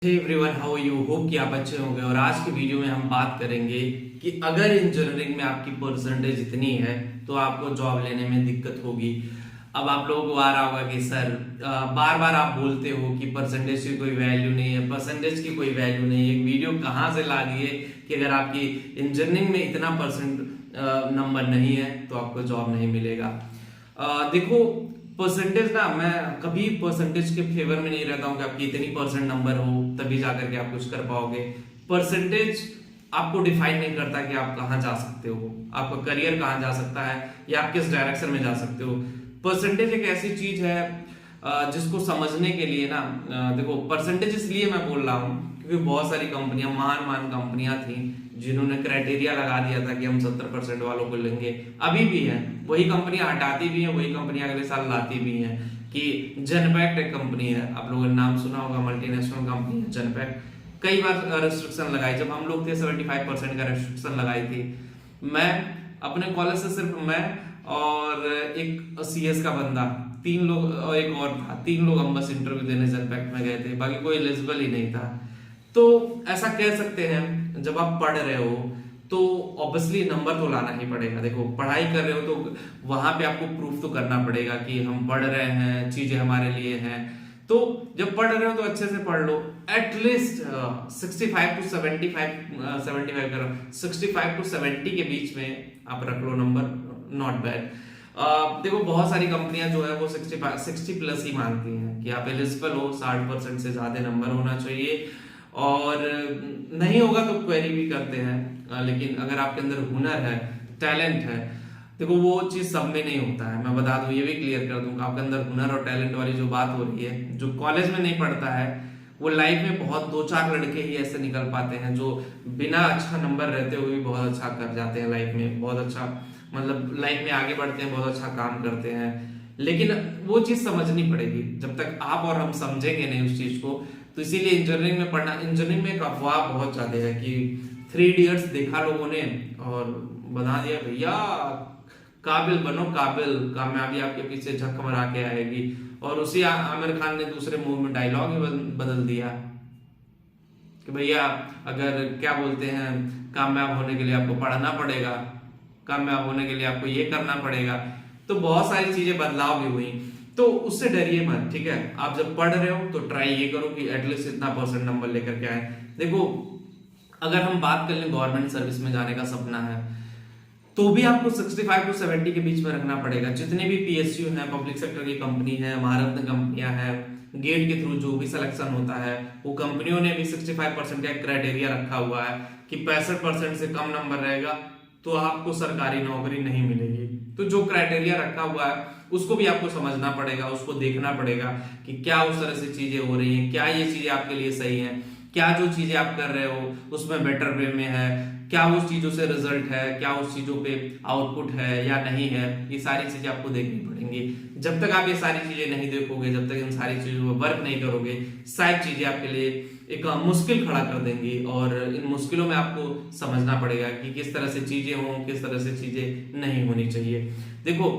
Hey everyone, how you hope कि आप अच्छे होंगे। और आज की वीडियो में हम बात करेंगे कि अगर इंजीनियरिंग में आपकी परसेंटेज इतनी है तो आपको जॉब लेने में दिक्कत होगी। अब आप लोगों को आ रहा होगा कि सर बार बार आप बोलते हो कि परसेंटेज की कोई वैल्यू नहीं है, परसेंटेज की कोई वैल्यू नहीं है, एक वीडियो कहाँ से ला दिए कि अगर आपकी इंजीनियरिंग में इतना परसेंट नंबर नहीं है तो आपको जॉब नहीं मिलेगा। देखो, परसेंटेज ना, मैं कभी परसेंटेज के फेवर में नहीं रहता हूँ कि आपकी इतनी परसेंट नंबर हो तभी जाकर के आप कुछ कर पाओगे। परसेंटेज आपको डिफाइन नहीं करता कि आप कहाँ जा सकते हो, आपका करियर कहाँ जा सकता है या आप किस डायरेक्शन में जा सकते हो। परसेंटेज एक ऐसी चीज है जिसको समझने के लिए ना, देखो, परसेंटेज इसलिए मैं बोल रहा हूँ क्योंकि बहुत सारी कंपनियां, महान महान कंपनियां थी जिन्होंने क्राइटेरिया लगा दिया था कि हम 70% वालों को लेंगे। अभी भी है, वही कंपनियां हटाती भी हैं, वही कंपनियां अगले साल लाती भी हैं। कि जनपैक्ट एक कंपनी है, आप लोगों ने नाम सुना होगा, मल्टीनेशनल कंपनी है जनपैक्ट। कई बार रेस्ट्रिक्शन लगाई, जब हम लोग थे 75% का रेस्ट्रिक्शन लगाई थी। मैं अपने कॉलेज से सिर्फ मैं और एक सीएस का बंदा, तीन लोग और एक और था, तीन लोग हम बस इंटरव्यू देने जनपैक्ट में गए थे, बाकी कोई एलिजिबल ही नहीं था। तो ऐसा कह सकते हैं, जब आप पढ़ रहे हो तो ऑब्वियसली नंबर तो लाना ही पड़ेगा। देखो, पढ़ाई कर रहे हो तो वहां पे आपको प्रूफ तो करना पड़ेगा कि हम पढ़ रहे हैं, चीजें हमारे लिए हैं। तो जब पढ़ रहे हो तो अच्छे से पढ़ लो, एटलीस्ट 65 टू 75 करो, 65 टू 70 के बीच में आप रख लो नंबर, नॉट बैड। देखो, बहुत सारी कंपनियां जो है वो 60 प्लस ही मांगती हैं कि आप एलिजिबल हो, 60% से ज्यादा नंबर होना चाहिए। और नहीं होगा तो क्वेरी भी करते हैं, लेकिन अगर आपके अंदर हुनर है, टैलेंट है, देखो वो चीज सब में नहीं होता है। मैं बता दूं, ये भी क्लियर कर दूं, आपके अंदर हुनर और टैलेंट वाली जो बात हो रही है, जो कॉलेज में नहीं पढ़ता है वो लाइफ में बहुत दो चार लड़के ही ऐसे निकल पाते हैं जो बिना अच्छा नंबर रहते हुए भी बहुत अच्छा कर जाते हैं लाइफ में, बहुत अच्छा, मतलब लाइफ में आगे बढ़ते हैं, बहुत अच्छा काम करते हैं। लेकिन वो चीज समझनी पड़ेगी, जब तक आप और हम समझेंगे नहीं उस चीज को। तो इसीलिए इंजीनियरिंग में पढ़ना, इंजीनियरिंग में एक अफवाह बहुत ज्यादा है कि 3 इडियट्स देखा लोगों ने और बना दिया भैया काबिल बनो काबिल, कामयाबी आपके पीछे झक मरा के आएगी। और उसी आमिर खान ने दूसरे मूव में डायलॉग ही बदल दिया कि भैया अगर क्या बोलते हैं, कामयाब होने के लिए आपको पढ़ना पड़ेगा, कामयाब होने के लिए आपको ये करना पड़ेगा। तो बहुत सारी चीजें बदलाव भी हुई, तो उससे डरिए मत, ठीक है। आप जब पढ़ रहे हो तो ट्राई ये करो कि एटलीस्ट इतना परसेंट नंबर लेकर के आए। देखो, अगर हम बात कर लें, गवर्नमेंट सर्विस में जाने का सपना है तो भी आपको 65 टू 70 के बीच में रखना पड़ेगा। जितने भी पीएसयू हैं, पब्लिक सेक्टर की कंपनी है, महारत्न कंपनियां हैं, गेट के थ्रू जो भी सिलेक्शन होता है, वो कंपनियों ने भी 65% का क्राइटेरिया रखा हुआ है कि 65% से कम नंबर रहेगा तो आपको सरकारी नौकरी नहीं मिलेगी। तो जो क्राइटेरिया रखा हुआ है उसको भी आपको समझना पड़ेगा, उसको देखना पड़ेगा कि क्या उस तरह से चीजें हो रही हैं, क्या ये चीजें आपके लिए सही हैं, क्या जो चीजें आप कर रहे हो उसमें बेटर वे में है, क्या उस चीजों से रिजल्ट है, क्या उस चीजों पे आउटपुट है या नहीं है। ये सारी चीजें आपको देखनी पड़ेंगी। जब तक आप ये सारी चीजें नहीं देखोगे, जब तक इन सारी चीजों पर वर्क नहीं करोगे, शायद चीजें आपके लिए एक मुश्किल खड़ा कर देंगी। और इन मुश्किलों में आपको समझना पड़ेगा कि किस तरह से चीजें हों, किस तरह से चीजें नहीं होनी चाहिए। देखो,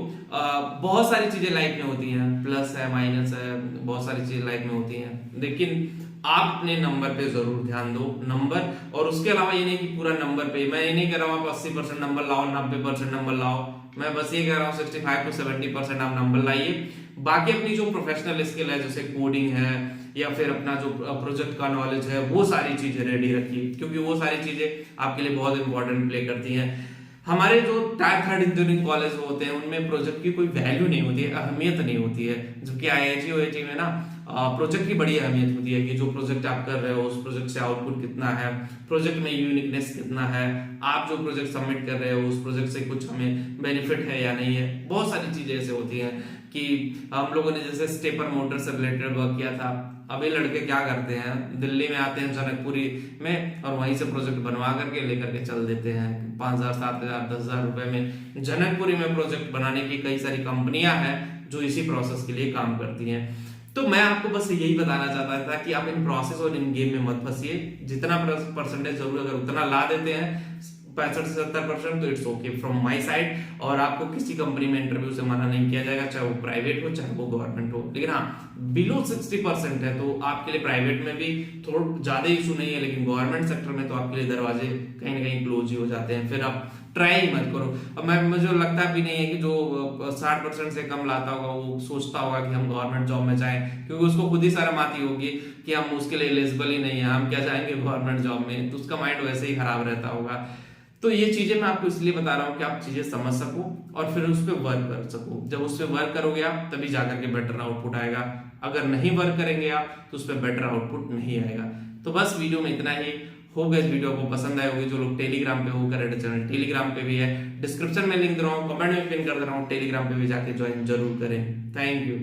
बहुत सारी चीजें लाइफ में होती हैं, प्लस है, माइनस है, बहुत सारी चीजें लाइफ में होती हैं, लेकिन आप अपने नंबर पे जरूर ध्यान दो, नंबर। और उसके अलावा ये नहीं कि पूरा नंबर पे, मैं ये नहीं कह रहा हूँ आप 80% नंबर लाओ, 90% नंबर लाओ, मैं बस ये कह रहा हूँ 65 टू 70% आप नंबर लाइए। बाकी अपनी जो प्रोफेशनल स्किल है, जैसे कोडिंग है या फिर अपना जो प्रोजेक्ट का नॉलेज है, वो सारी चीजें रेडी रखिए, क्योंकि वो सारी चीजें आपके लिए बहुत इंपॉर्टेंट प्ले करती हैं। हमारे जो टायर 3 इंजीनियरिंग कॉलेज होते हैं उनमें प्रोजेक्ट की कोई वैल्यू नहीं होती है, अहमियत नहीं होती है, जबकि आईआईटी ओआईटी में ना प्रोजेक्ट की बड़ी अहमियत होती है कि जो प्रोजेक्ट आप कर रहे हो उस प्रोजेक्ट से आउटपुट कितना है, प्रोजेक्ट में यूनिकनेस कितना है, आप जो प्रोजेक्ट सबमिट कर रहे हो उस प्रोजेक्ट से कुछ हमें बेनिफिट है या नहीं है। बहुत सारी चीजें ऐसे होती हैं कि हम लोगों ने जैसे स्टेपर मोटर से रिलेटेड वर्क किया था। अब ये लड़के क्या करते हैं, दिल्ली में आते हैं जनकपुरी में और वहीं से प्रोजेक्ट बनवा करके लेकर के चल देते हैं 5,000 7,000 10,000 रुपए में। जनकपुरी में प्रोजेक्ट बनाने की कई सारी कंपनियां हैं जो इसी प्रोसेस के लिए काम करती हैं। तो मैं आपको बस यही बताना चाहता था कि आप इन प्रोसेस और इन गेम में मत फंसिए। जितना परसेंटेज जरूर, अगर उतना ला देते हैं, 65 से 70%, तो it's okay from my side. और आपको किसी कंपनी में इंटरव्यू से मना नहीं किया जाएगा, चाहे वो प्राइवेट हो चाहे वो गवर्नमेंट हो। लेकिन हाँ, बिलो 60% है तो आपके लिए प्राइवेट में भी थोड़ा ज्यादा इशू नहीं है, लेकिन गवर्नमेंट सेक्टर में तो आपके लिए दरवाजे कहीं ना कहीं क्लोज ही हो जाते हैं, फिर आप ट्राई ही मत करो। अब मुझे लगता भी नहीं है कि जो 60% से कम लाता होगा वो सोचता होगा कि हम गवर्नमेंट जॉब में जाएं, क्योंकि उसको खुद ही शर्म आती होगी कि हम उसके लिए एलिजिबल ही नहीं है, हम क्या जाएंगे गवर्नमेंट जॉब में, तो उसका माइंड वैसे ही खराब रहता होगा। तो ये चीजें मैं आपको इसलिए बता रहा हूँ कि आप चीजें समझ सको और फिर उस पर वर्क कर सको। जब उस पर वर्क करोगे आप तभी जाकर के बेटर आउटपुट आएगा, अगर नहीं वर्क करेंगे आप तो उस पर बेटर आउटपुट नहीं आएगा। तो बस वीडियो में इतना ही होगा। इस वीडियो को पसंद आए होगी, जो लोग टेलीग्राम पे हो करेक्ट चैनल टेलीग्राम पे भी है, डिस्क्रिप्शन में लिंक दे रहा हूँ, कमेंट में पिन कर दे रहा हूँ, टेलीग्राम पे भी जाके ज्वाइन जरूर करें। Thank you.